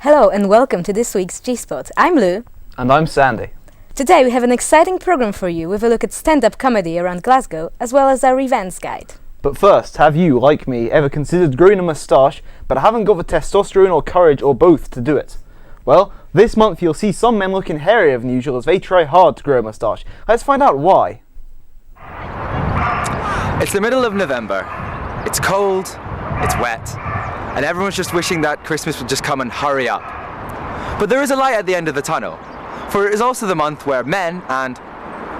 Hello and welcome to this week's G-Spot. I'm Lou. And I'm Sandy. Today we have an exciting program for you with a look at stand-up comedy around Glasgow, as well as our events guide. But first, have you, like me, ever considered growing a moustache but haven't got the testosterone or courage or both to do it? Well, this month you'll see some men looking hairier than usual as they try hard to grow a moustache. Let's find out why. It's the middle of November. It's cold, it's wet, and everyone's just wishing that Christmas would just come and hurry up. But there is a light at the end of the tunnel, for it is also the month where men, and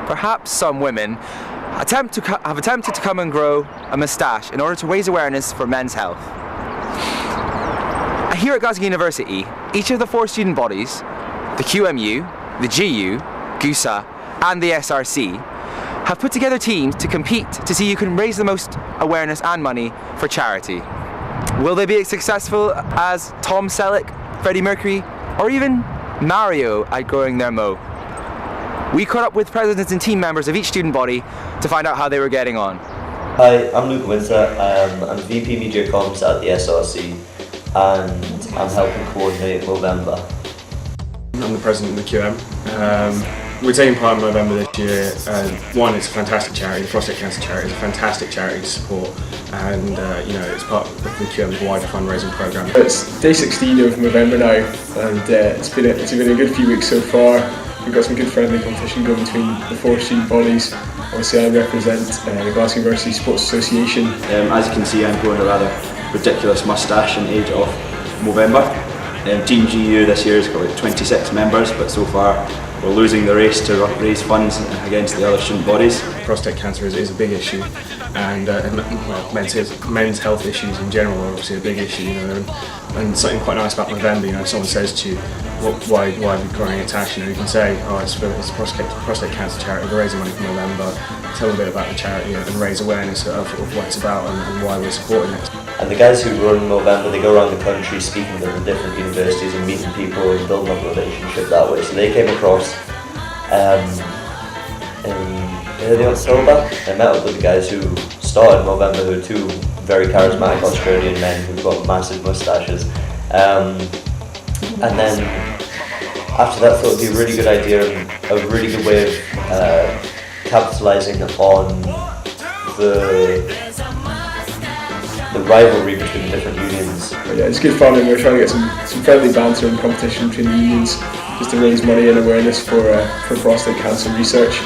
perhaps some women, have attempted to come and grow a moustache in order to raise awareness for men's health. Here at Glasgow University, each of the four student bodies, the QMU, the GU, GUSA, and the SRC, have put together teams to compete to see who can raise the most awareness and money for charity. Will they be as successful as Tom Selleck, Freddie Mercury, or even Mario at growing their mo? We caught up with presidents and team members of each student body to find out how they were getting on. Hi, I'm Luke Winter. I'm VP Media Comms at the SRC and I'm helping coordinate Movember. I'm the president of the QM. We're taking part in Movember this year. One, it's a fantastic charity. The prostate cancer charity is a fantastic charity to support, and it's part of the QM's wider fundraising program. It's day 16 of Movember now, and it's been a good few weeks so far. We've got some good friendly competition going between the four student bodies. Obviously, I represent the Glasgow University Sports Association. As you can see, I'm growing a rather ridiculous moustache in age of Movember. Team GU this year has got like 26 members, but so far we're losing the race to raise funds against the other student bodies. Prostate cancer is a big issue, and men's health issues in general are obviously a big issue. And something quite nice about Movember, if someone says to you, why are we growing a tash? You can say, it's a prostate cancer charity, we're raising money for Movember, tell them a bit about the charity and raise awareness of what it's about and why we're supporting it. And the guys who run Movember, they go around the country speaking to the different universities and meeting people and building up a relationship that way. So they came across in early October. They met up with the guys who started Movember, who are two very charismatic Australian men who've got massive moustaches. And then after that, I thought it would be a really good idea and a really good way of capitalising on the rivalry between the different unions. But yeah, it's good fun, and we're trying to get some friendly banter and competition between the unions just to raise money and awareness for prostate cancer research.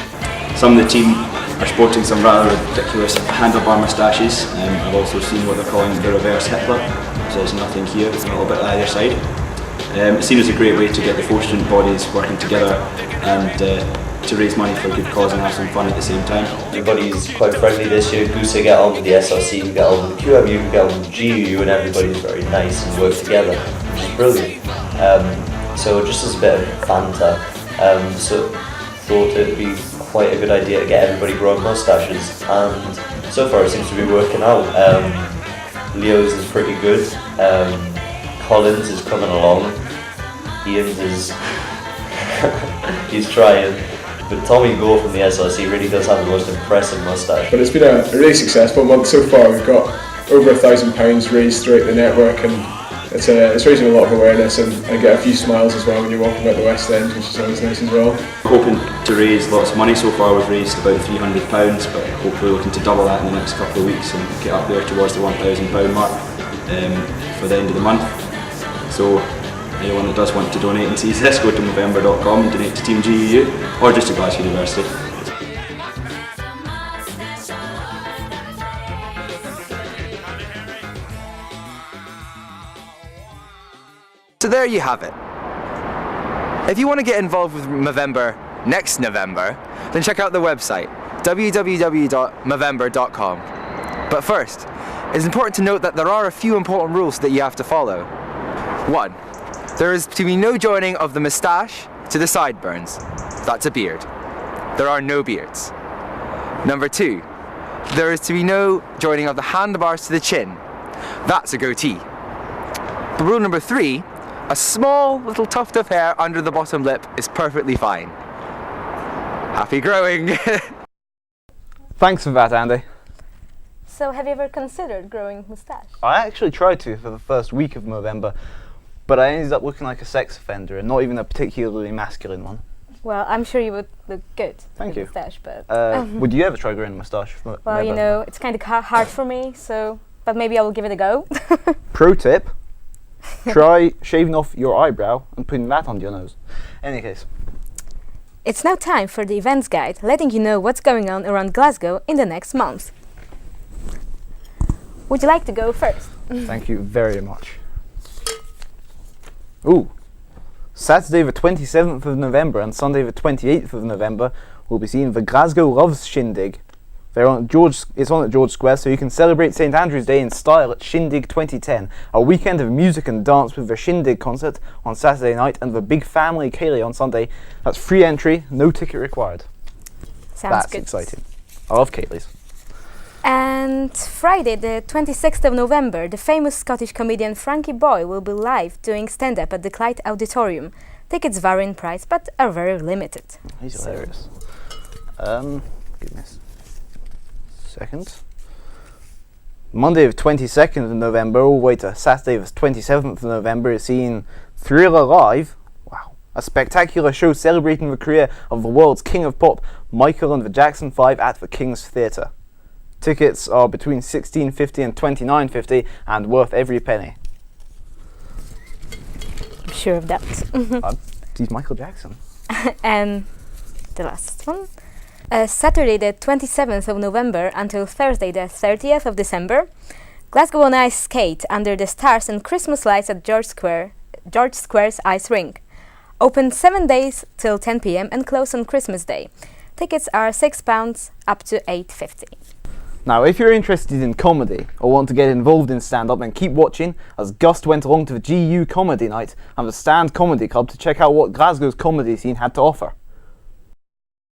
Some of the team are sporting some rather ridiculous handlebar moustaches. I've also seen what they're calling the reverse Hitler, so there's nothing here, a little bit either side. It seems a great way to get the four student bodies working together and to raise money for a good cause and have some fun at the same time. Everybody's quite friendly this year. GUSA get on with the SRC, we get on with the QMU, we get on with the GUU, and everybody's very nice and work together, which is brilliant. So just as a bit of banter, so thought it would be quite a good idea to get everybody growing moustaches, and so far it seems to be working out. Leo's is pretty good, Collins is coming along, Ian's is he's trying. But Tommy Gore from the SRC really does have the most impressive moustache. But it's been a really successful month so far. We've got over £1,000 raised throughout the network, and it's raising a lot of awareness and get a few smiles as well when you're walking about the West End, which is always nice as well. Hoping to raise lots of money. So far we've raised about £300, but hopefully looking to double that in the next couple of weeks and get up there towards the £1,000 mark for the end of the month. So anyone that does want to donate and sees this, go to Movember.com and donate to Team GUU or just to Glasgow University. So there you have it. If you want to get involved with Movember next November, then check out the website www.movember.com. But first, it's important to note that there are a few important rules that you have to follow. 1. There is to be no joining of the moustache to the sideburns. That's a beard. There are no beards. Number 2. There is to be no joining of the handlebars to the chin. That's a goatee. But rule number 3, a small little tuft of hair under the bottom lip is perfectly fine. Happy growing! Thanks for that, Andy. So have you ever considered growing moustache? I actually tried to for the first week of Movember. but I ended up looking like a sex offender and not even a particularly masculine one. Well, I'm sure you would look good Thank with you. mustache, but Would you ever try growing a moustache? well, you know, it's kind of hard for me, so but maybe I will give it a go. Pro tip: try shaving off your eyebrow and putting that on your nose. Any case, It's now time for the events guide, letting you know what's going on around Glasgow in the next month. Would you like to go first? thank you very much. Ooh. Saturday the 27th of November and Sunday the 28th of November will be seeing the Glasgow Loves Shindig. It's on at George Square, so you can celebrate St Andrew's Day in style at Shindig 2010, a weekend of music and dance with the Shindig concert on Saturday night and the Big Family Ceilidh on Sunday. That's free entry, no ticket required. Sounds That's good. exciting. I love Ceilidhs. And Friday, the 26th of November, the famous Scottish comedian Frankie Boy will be live doing stand-up at the Clyde Auditorium. Tickets vary in price, but are very limited. He's hilarious. Goodness. Second. Monday the 22nd of November all the way to Saturday the 27th of November is seeing Thriller Live. Wow. A spectacular show celebrating the career of the world's king of pop, Michael and the Jackson 5 at the King's Theatre. Tickets are between $16.50 and $29.50 and worth every penny. I'm sure of that. He's Michael Jackson. And the last one. Saturday, the 27th of November until Thursday, the 30th of December, Glasgow on Ice skate under the stars and Christmas lights at George Square's ice rink. Open 7 days till 10 p.m. and close on Christmas Day. Tickets are £6 up to $8.50. Now, if you're interested in comedy or want to get involved in stand-up, then keep watching as Gust went along to the GU Comedy Night and the Stand Comedy Club to check out what Glasgow's comedy scene had to offer.